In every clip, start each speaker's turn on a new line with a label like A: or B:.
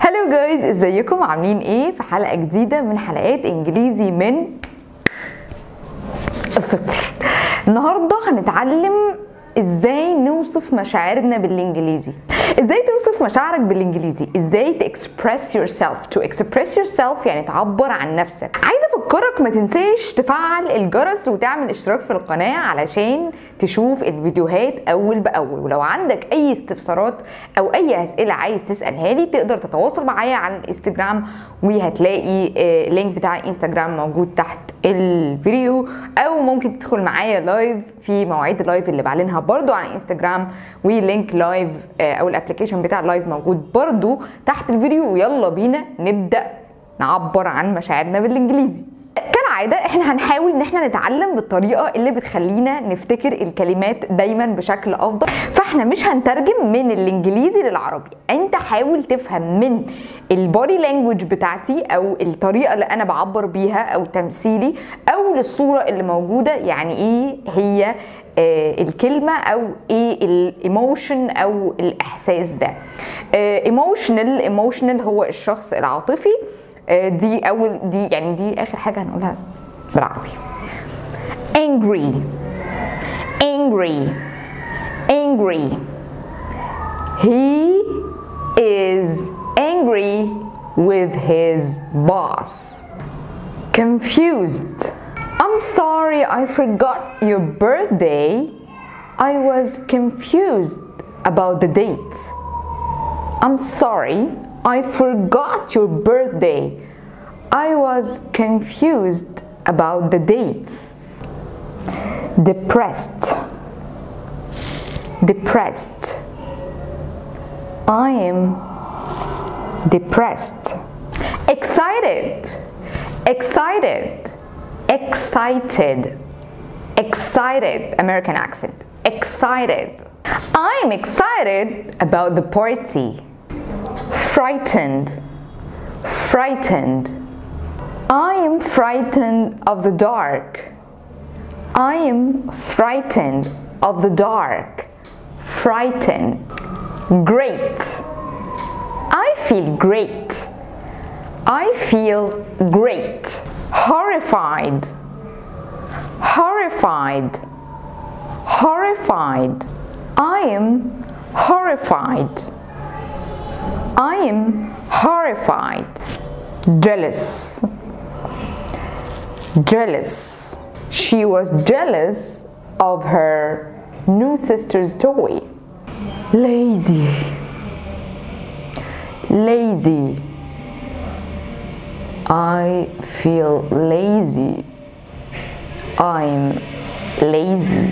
A: هلو جايز، ازيكم؟ عاملين ايه؟ في حلقة جديدة من حلقات انجليزي من الصفر. النهاردة هنتعلم ازاي نوصف مشاعرنا بالانجليزي. ازاي توصف مشاعرك بالانجليزي؟ ازاي تexpress yourself. To express yourself يعني تعبر عن نفسك. عايزة افكرك ما تنساش تفعل الجرس وتعمل اشتراك في القناة علشان تشوف الفيديوهات اول باول. ولو عندك اي استفسارات او اي اسئلة عايز تسألها لي تقدر تتواصل معايا على الانستجرام، وهتلاقي اللينك بتاع الانستجرام موجود تحت الفيديو، او ممكن تدخل معايا لايف في مواعيد اللايف اللي بعلنها برضو على الانستجرام، ولينك لايف او الابلكيشن بتاع اللايف موجود برضو تحت الفيديو. ويلا بينا نبدأ نعبر عن مشاعرنا بالانجليزي. كالعادة احنا هنحاول ان احنا نتعلم بالطريقة اللي بتخلينا نفتكر الكلمات دايما بشكل افضل. فاحنا مش هنترجم من الانجليزي للعربي، انت حاول تفهم من البودي لانجوج بتاعتي او الطريقة اللي انا بعبر بيها او تمثيلي او للصورة اللي موجودة، يعني ايه هي الكلمة او ايه الايموشن او الاحساس ده. ايموشنال هو الشخص العاطفي. دي اخر حاجة هنقولها بالعربي. angry he is angry with his boss. confused, I'm sorry I forgot your birthday. I was confused about the date. I'm sorry I forgot your birthday. I was confused about the dates. Depressed. I am depressed. Excited. American accent. Excited. I'm excited about the party. Frightened. I am frightened of the dark. I am frightened of the dark. Frightened. Great. I feel great. I feel great. Horrified. I am horrified. I am horrified. Jealous. She was jealous of her new sister's toy. Lazy. I feel lazy. I'm lazy.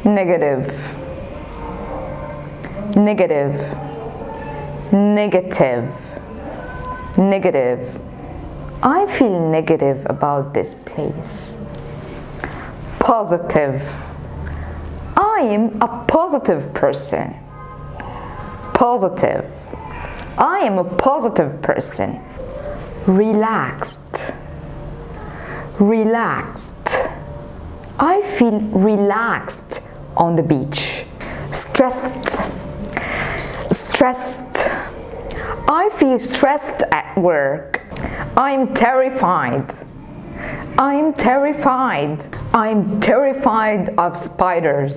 A: Negative. I feel negative about this place. Positive. I am a positive person. I am a positive person. Relaxed. I feel relaxed on the beach. Stressed. I feel stressed at work. I'm terrified. I'm terrified of spiders.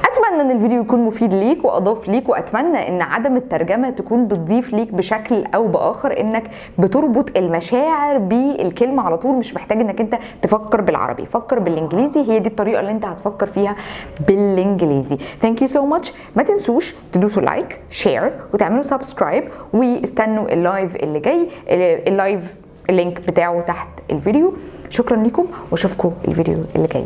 A: اتمنى ان الفيديو يكون مفيد ليك واضاف ليك، واتمنى ان عدم الترجمه تكون بتضيف ليك بشكل او باخر، انك بتربط المشاعر بالكلمه على طول، مش محتاج انك انت تفكر بالعربي، فكر بالانجليزي. هي دي الطريقه اللي انت هتفكر فيها بالانجليزي. ثانك يو سو ماتش. ما تنسوش تدوسوا لايك، شير، وتعملوا سبسكرايب، واستنوا اللايف اللي جاي. اللايف اللينك بتاعه تحت الفيديو. شكرا لكم واشوفكم الفيديو اللي جاي.